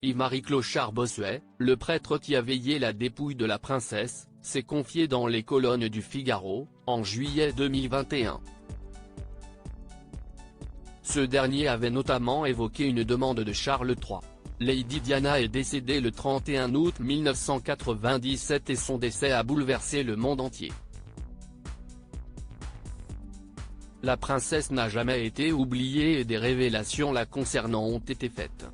Yves-Marie Clochard-Bossuet, le prêtre qui a veillé la dépouille de la princesse, s'est confié dans les colonnes du Figaro, en juillet 2021. Ce dernier avait notamment évoqué une demande de Charles III. Lady Diana est décédée le 31 août 1997 et son décès a bouleversé le monde entier. La princesse n'a jamais été oubliée et des révélations la concernant ont été faites.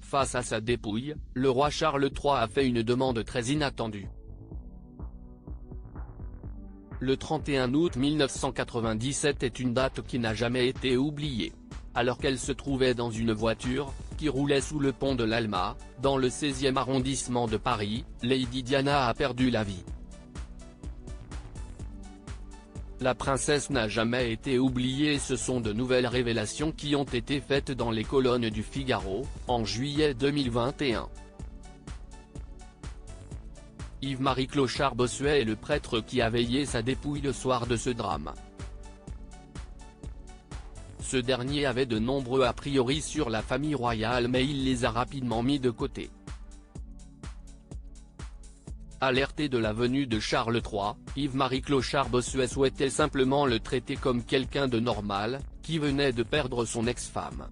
Face à sa dépouille, le roi Charles III a fait une demande très inattendue. Le 31 août 1997 est une date qui n'a jamais été oubliée. Alors qu'elle se trouvait dans une voiture, qui roulait sous le pont de l'Alma, dans le 16e arrondissement de Paris, Lady Diana a perdu la vie. La princesse n'a jamais été oubliée et ce sont de nouvelles révélations qui ont été faites dans les colonnes du Figaro, en juillet 2021. Yves-Marie Clochard-Bossuet est le prêtre qui a veillé sa dépouille le soir de ce drame. Ce dernier avait de nombreux a priori sur la famille royale mais il les a rapidement mis de côté. Alerté de la venue de Charles III, Yves-Marie Clochard-Bossuet souhaitait simplement le traiter comme quelqu'un de normal, qui venait de perdre son ex-femme.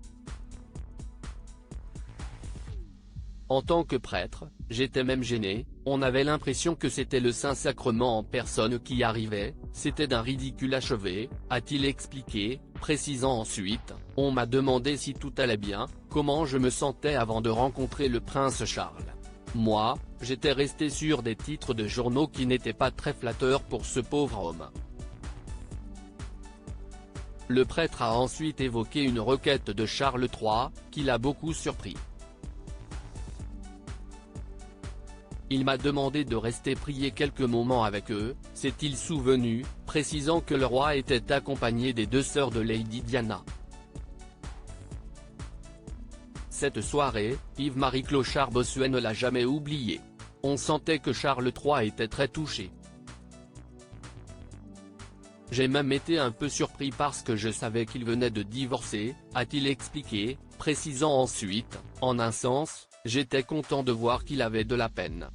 En tant que prêtre, j'étais même gêné, on avait l'impression que c'était le Saint-Sacrement en personne qui arrivait, c'était d'un ridicule achevé, a-t-il expliqué, précisant ensuite, on m'a demandé si tout allait bien, comment je me sentais avant de rencontrer le prince Charles. Moi, j'étais resté sur des titres de journaux qui n'étaient pas très flatteurs pour ce pauvre homme. Le prêtre a ensuite évoqué une requête de Charles III, qui l'a beaucoup surpris. Il m'a demandé de rester prier quelques moments avec eux, s'est-il souvenu, précisant que le roi était accompagné des deux sœurs de Lady Diana. Cette soirée, Yves-Marie Clochard-Bossuet ne l'a jamais oubliée. On sentait que Charles III était très touché. J'ai même été un peu surpris parce que je savais qu'il venait de divorcer, a-t-il expliqué, précisant ensuite, en un sens, j'étais content de voir qu'il avait de la peine.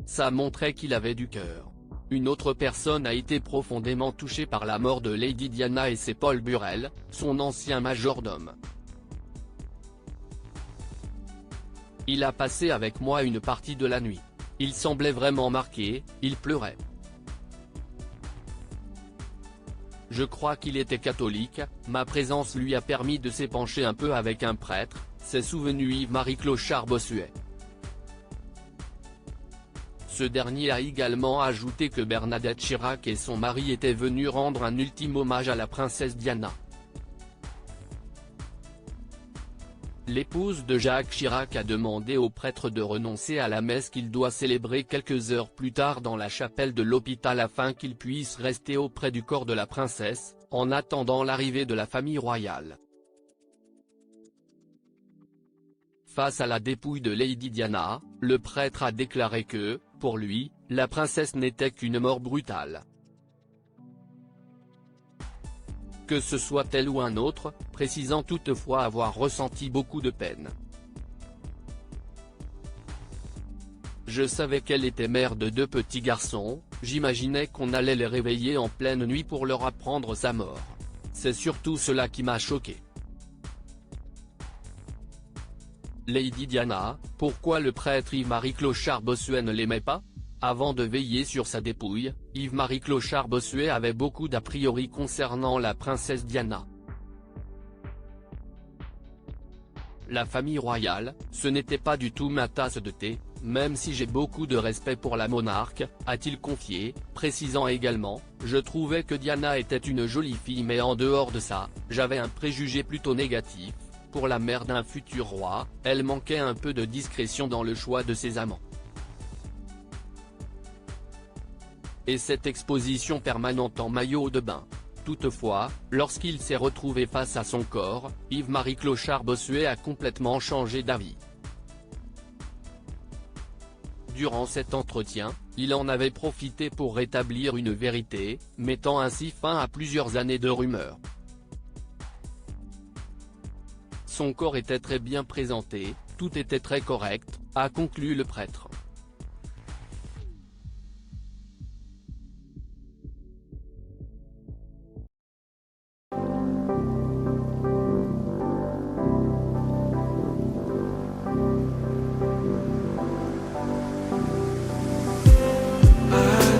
Ça montrait qu'il avait du cœur. Une autre personne a été profondément touchée par la mort de Lady Diana et c'est Paul Burrell, son ancien majordome. Il a passé avec moi une partie de la nuit. Il semblait vraiment marqué, il pleurait. Je crois qu'il était catholique, ma présence lui a permis de s'épancher un peu avec un prêtre, s'est souvenu Yves-Marie Clochard-Bossuet. Ce dernier a également ajouté que Bernadette Chirac et son mari étaient venus rendre un ultime hommage à la princesse Diana. L'épouse de Jacques Chirac a demandé au prêtre de renoncer à la messe qu'il doit célébrer quelques heures plus tard dans la chapelle de l'hôpital afin qu'il puisse rester auprès du corps de la princesse, en attendant l'arrivée de la famille royale. Face à la dépouille de Lady Diana, le prêtre a déclaré que, pour lui, la princesse n'était qu'une mort brutale. Que ce soit elle ou un autre, précisant toutefois avoir ressenti beaucoup de peine. Je savais qu'elle était mère de 2 petits garçons, j'imaginais qu'on allait les réveiller en pleine nuit pour leur apprendre sa mort. C'est surtout cela qui m'a choqué. Lady Diana, pourquoi le prêtre Yves-Marie Clochard-Bossuet ne l'aimait pas? Avant de veiller sur sa dépouille, Yves-Marie Clochard-Bossuet avait beaucoup d'a priori concernant la princesse Diana. La famille royale, ce n'était pas du tout ma tasse de thé, même si j'ai beaucoup de respect pour la monarque, a-t-il confié, précisant également, je trouvais que Diana était une jolie fille mais en dehors de ça, j'avais un préjugé plutôt négatif. Pour la mère d'un futur roi, elle manquait un peu de discrétion dans le choix de ses amants. Et cette exposition permanente en maillot de bain. Toutefois, lorsqu'il s'est retrouvé face à son corps, Yves-Marie Clochard-Bossuet a complètement changé d'avis. Durant cet entretien, il en avait profité pour rétablir une vérité, mettant ainsi fin à plusieurs années de rumeurs. Son corps était très bien présenté, tout était très correct, a conclu le prêtre.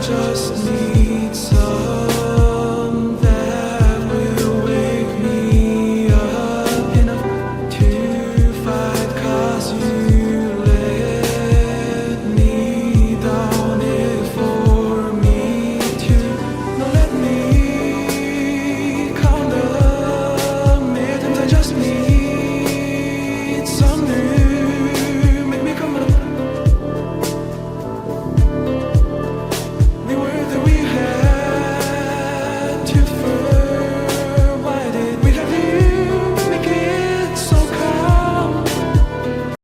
Just need some that will wake me up enough to fight, 'cause you let me down it for me to not let me count the minutes. I just need some new make me come up. We were that we had to